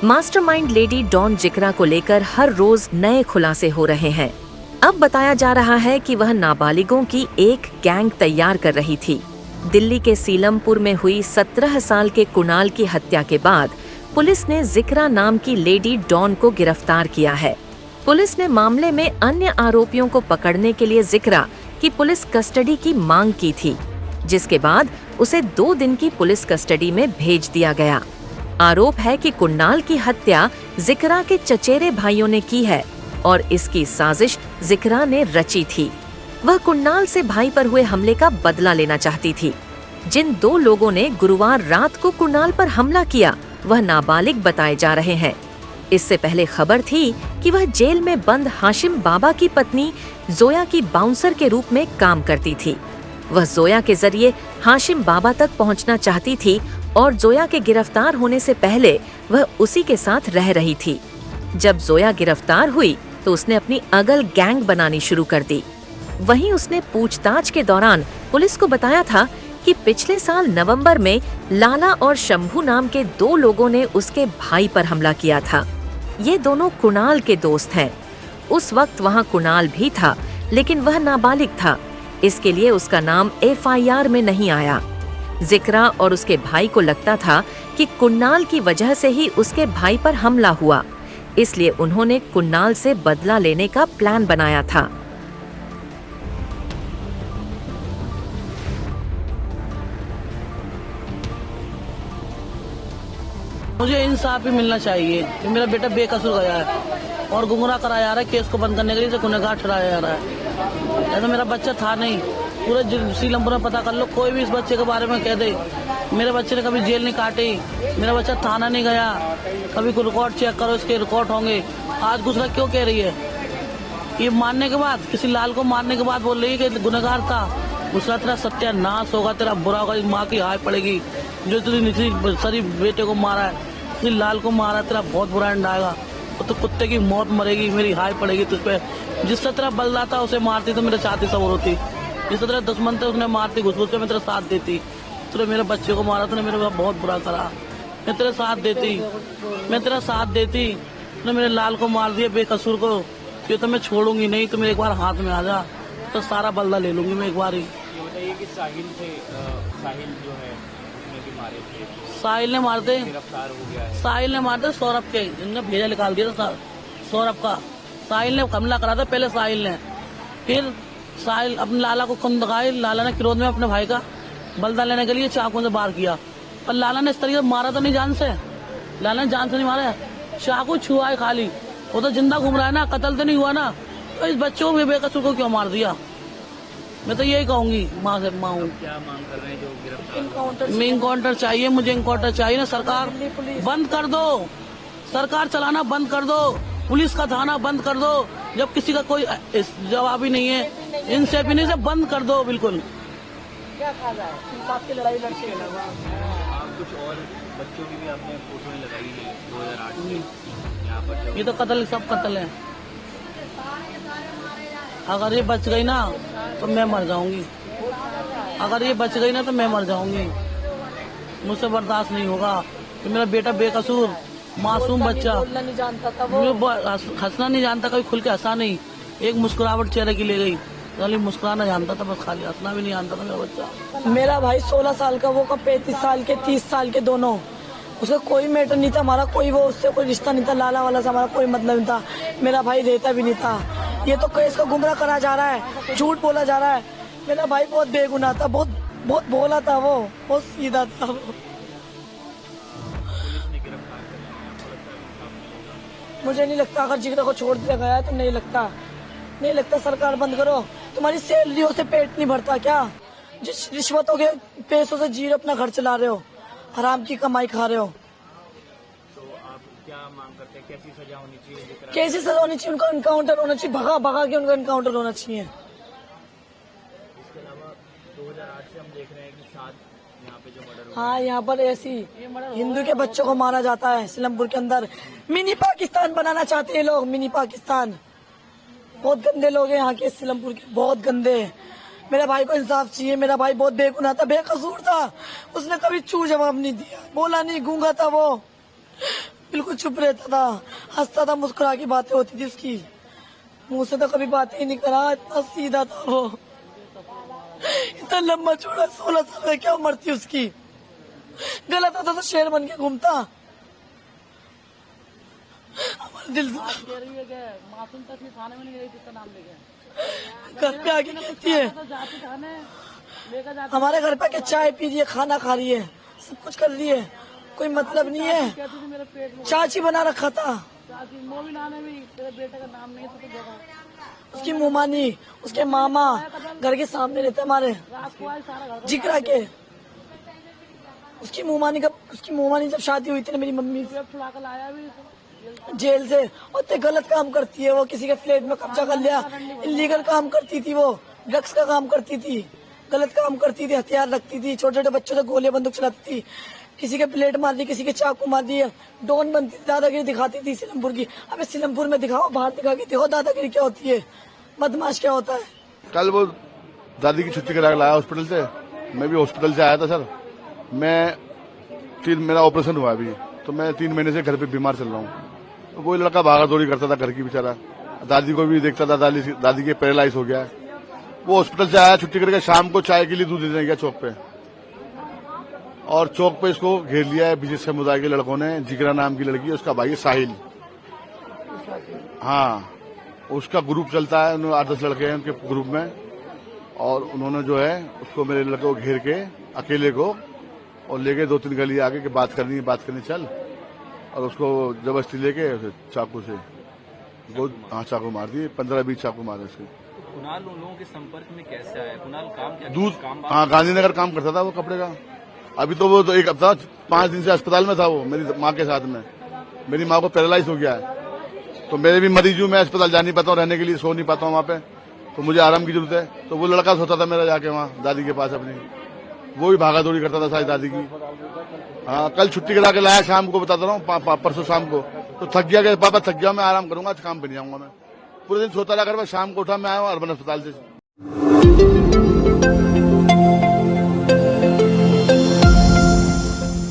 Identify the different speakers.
Speaker 1: Mastermind lady don जिक्रा को लेकर हर रोज नए खुलासे हो रहे हैं। अब बताया जा रहा है कि वह नाबालिगों की एक गैंग तैयार कर रही थी। दिल्ली के सीलमपुर में हुई 17 साल के कुणाल की हत्या के बाद पुलिस ने जिक्रा नाम की लेडी डॉन को गिरफ्तार किया है। पुलिस ने मामले में अन्य आरोपियों को पकड़ने के लिए जिक्रा की पुलिस कस्टडी की मांग की थी, जिसके बाद उसे 2 दिन की पुलिस कस्टडी में भेज दिया गया। आरोप है कि कुणाल की हत्या जिक्रा के चचेरे भाइयों ने की है और इसकी साजिश जिक्रा ने रची थी। वह कुणाल से भाई पर हुए हमले का बदला लेना चाहती थी। जिन 2 लोगों ने गुरुवार रात को कुणाल पर हमला किया वह नाबालिग बताए जा रहे हैं। इससे पहले खबर थी कि वह जेल में बंद हाशिम बाबा की पत्नी जोया की बाउंसर के रूप में काम करती थी। वह जोया के जरिए हाशिम बाबा तक पहुंचना चाहती थी और जोया के गिरफ्तार होने से पहले वह उसी के साथ रह रही थी। जब जोया गिरफ्तार हुई तो उसने अपनी अगल गैंग बनानी शुरू कर दी। वहीं उसने पूछताछ के दौरान पुलिस को बताया था कि पिछले साल नवंबर में लाला और शंभू नाम के 2 लोगों ने उसके भाई पर हमला किया था। ये दोनों कुणाल के दोस्त हैं। उस वक्त वहाँ कुणाल भी था, लेकिन वह नाबालिग था, इसके लिए उसका नाम FIR में नहीं आया। जिक्रा और उसके भाई को लगता था कि कुणाल की वजह से ही उसके भाई पर हमला हुआ, इसलिए उन्होंने कुणाल से बदला लेने का प्लान बनाया था।
Speaker 2: मुझे इंसाफ ही मिलना चाहिए कि मेरा बेटा बेकसूर गया है और गुमराह कराया जा रहा है। केस को बंद करने के लिए गुनहगार ठहराया जा रहा है। ऐसा मेरा बच्चा था नहीं। पूरे सीलमपुर में पता कर लो, कोई भी इस बच्चे के बारे में कह दे। मेरे बच्चे ने कभी जेल नहीं काटी, मेरा बच्चा थाना नहीं गया, कभी कोई रिकॉर्ड चेक करो, इसके रिकॉर्ड होंगे। आज गुस्सा क्यों कह रही है? ये मारने के बाद, किसी लाल को मारने के बाद बोल रही है कि गुनहगार था। गुस्सा तेरा सत्यानाश होगा, तेरा बुरा होगा, माँ की हाय पड़ेगी। जो तुझे निचली सरी बेटे को मारा है, किसी लाल को मारा, तेरा बहुत बुरा एंड आएगा। तो कुत्ते की मौत मरेगी, मेरी हाय पड़ेगी तुझ पे। जिससे तेरा बल्ला था उसे मारती तो मेरे साथ ही सबर होती। जिस तरह दुश्मन थे उसने मारती, घुस के मैं तेरा साथ देती। तूने मेरे बच्चे को मारा, तूने मेरे को बहुत बुरा करा, मैं तेरे साथ देती, मैं तेरा साथ देती। तूने मेरे लाल को मार दिया बेकसूर को, ये तो मैं छोड़ूंगी नहीं। तो मेरे एक बार हाथ में आ जा तो सारा बल्ला ले लूंगी मैं एक बार ही।
Speaker 3: बताइए कि साहिल जो है उसने भी मारे थे।
Speaker 2: साहिल ने मारते,
Speaker 3: गिरफ्तार हो गया है।
Speaker 2: साहिल ने मारते सौरभ के, इनने भेजा निकाल दिया था सौरभ का। साहिल ने हमला करा था पहले साहिल ने, फिर साहिल अपने लाला को खून दिखाए। लाला ने क्रोध में अपने भाई का बदला लेने के लिए चाकू से वार किया, पर लाला ने इस तरीके से मारा तो नहीं जान से। लाला ने जान से नहीं मारा, चाकू छुआ है खाली। वो तो जिंदा घूम रहा है ना, कत्ल तो नहीं हुआ ना। तो इस बच्चों को बेकसूर को क्यों मार दिया? मैं तो यही कहूंगी माँ से। माँ
Speaker 3: क्या मांग कर रहे हैं जो गिरफ्तार?
Speaker 2: मैं इनकाउंटर चाहिए, मुझे इनकाउंटर चाहिए ना। सरकार बंद कर दो, सरकार चलाना बंद कर दो, पुलिस का थाना बंद कर दो। जब किसी का कोई जवाब ही नहीं है, इनसे भी नहीं, से बंद कर दो बिल्कुल। क्या कहा जाए, इंसाफ की लड़ाई लड़ते हैं।
Speaker 3: आप कुछ और बच्चों की भी आपने फोटो लगाई है 2008 में यहाँ पर।
Speaker 2: ये तो कत्ल, सब कत्ल है। अगर ये बच गई ना तो मैं मर जाऊंगी, अगर ये बच गई ना तो मैं मर जाऊंगी। मुझसे बर्दाश्त नहीं होगा कि मेरा बेटा बेकसूर मासूम बच्चा, नहीं जानता था वो, हंसना नहीं जानता, कभी खुल के हंसा नहीं, एक मुस्कुराहट चेहरे की ले गई, खाली मुस्कुराना जानता था बस, खाली हंसना भी नहीं जानता था मेरा बच्चा। मेरा भाई 16 साल का, वो का 35 साल के, 30 साल के दोनों। उसका कोई मैटर नहीं था, हमारा कोई वो उससे कोई रिश्ता नहीं था। लाला वाला से हमारा कोई मतलब नहीं था, मेरा भाई रहता भी नहीं था। ये तो केस को गुमराह करा जा रहा है, झूठ बोला जा रहा है। मेरा भाई बहुत बेगुनाह था, बहुत बहुत भोला था, वो बहुत सीधा था वो। मुझे नहीं लगता, अगर जिगरा को छोड़ दिया गया है तो नहीं लगता। सरकार बंद करो। तुम्हारी सैलरियों से पेट नहीं भरता क्या? जिस रिश्वतों के पैसों से जी अपना घर चला रहे हो, हराम की कमाई खा रहे हो।
Speaker 3: तो आप क्या मांग करते हैं? कैसी सजा होनी चाहिए?
Speaker 2: कैसी सजा होनी चाहिए? उनका इनकाउंटर होना चाहिए, भगा के उनका इनकाउंटर होना चाहिए।
Speaker 3: इसके अलावा 2008 से हम देख रहे हैं कि 7 यहाँ पे जो मर्डर।
Speaker 2: हाँ, यहाँ पर ऐसी हिंदू के बच्चों को मारा जाता है सीलमपुर के अंदर। मिनी पाकिस्तान बनाना चाहते हैं लोग, मिनी पाकिस्तान। बहुत गंदे लोग हैं यहाँ के, सीलमपुर के बहुत गंदे हैं। मेरे भाई को इंसाफ चाहिए। मेरा भाई बहुत बेगुनाह था, बेकसूर था, उसने कभी चू जवाब नहीं दिया, बोला नहीं, गूंगा था वो।
Speaker 4: बिल्कुल चुप रहता था, हंसता था, मुस्कुरा की बातें होती थी उसकी, मुंह से तो कभी बातें ही नहीं करा। इतना सीधा था वो, इतना लंबा चौड़ा, 16 साल का क्या उम्र थी उसकी। गलत होता तो शेर बन के घूमता। हमारे दिल से
Speaker 2: कह रही है कि मासूम तक थाने में नहीं गई, किसका नाम लेके
Speaker 4: घर पे आके कहती है
Speaker 2: तो जाती थाने लेकर जाती,
Speaker 4: हमारे घर पे आके चाय पी रही है, खाना खा रही है, सब कुछ कर रही है, कोई मतलब नहीं है।
Speaker 2: कहती थी मेरे पेट में
Speaker 4: चाची बना रखा था
Speaker 2: चाची, मोमिन आने भी तेरे बेटे का नाम नहीं तो देखा,
Speaker 4: उसकी मुमानी, उसके मामा घर के सामने रहते हमारे
Speaker 2: रात को आज सारा घर
Speaker 4: जिक्रा के। उसकी मुमानी जब शादी हुई थी ना मेरी मम्मी से,
Speaker 2: छुड़ा कर लाया भी
Speaker 4: जेल से, और इतने गलत काम करती है वो, किसी के फ्लैट में कब्जा कर लिया, इलीगल काम करती थी वो, ड्रग्स का काम करती थी, गलत काम करती थी, हथियार रखती थी, छोटे छोटे बच्चों से गोलियां बंदूक चलाती थी, किसी के प्लेट मार दी, किसी के चाकू मार दी, डॉन बनती थी, दादागिरी दिखाती थी सीलमपुर की। अबे सीलमपुर में दिखाओ, बाहर दिखा के देखो दादागिरी क्या होती है, बदमाश क्या होता है।
Speaker 5: कल वो दादी की छुट्टी करा के लाया हॉस्पिटल से, मैं भी हॉस्पिटल से आया था सर। मेरा ऑपरेशन हुआ अभी, तो मैं 3 महीने से घर पे बीमार चल रहा हूँ। तो कोई लड़का भागा दौड़ी करता था घर की, बेचारा दादी को भी देखता था, दादी के पैरालाइज हो गया है। वो हॉस्पिटल से आया छुट्टी करके, शाम को चाय के लिए दूध देने गया चौक पे, और चौक पे इसको घेर लिया है बीजेपी समुदाय के लड़कों ने। जिगरा नाम की लड़की, उसका भाई है साहिल, हाँ उसका ग्रुप चलता है, 8-10 लड़के हैं उनके ग्रुप में, और उन्होंने जो है उसको, मेरे लड़के को घेर के अकेले को, और लेके 2-3 गली आगे के बात करनी चल, और उसको जबरदस्ती लेके चाकू से चाकू मार दिए, 15-20 चाकू मारे उसके।
Speaker 3: कुणाल उन लोगों के संपर्क में कैसे आया? कुणाल काम क्या
Speaker 5: दूध,
Speaker 3: काम
Speaker 5: हाँ गांधीनगर काम करता था वो कपड़े का। अभी तो वो तो 1 हफ्ता 5 दिन से अस्पताल में था वो, मेरी माँ के साथ में। मेरी माँ को पैरालाइज हो गया है, तो मेरे भी मरीज हूँ, मैं अस्पताल जा नहीं पाता हूँ, रहने के लिए सो नहीं पाता हूँ वहाँ पे, तो मुझे आराम की जरूरत है। तो वो लड़का सोता था मेरा जाके वहाँ दादी के पास अपनी, वो भी भागा दौड़ी करता था सारी दादी की। हाँ कल छुट्टी करा के लाया शाम को, बताता रहा हूँ, परसों शाम को। तो थक गया कि पापा थक गया, मैं आराम करूंगा, आज काम पे नहीं जाऊंगा मैं। पूरे दिन सोता रहा घर में, शाम को उठा, मैं आया हूँ अर्बन अस्पताल से।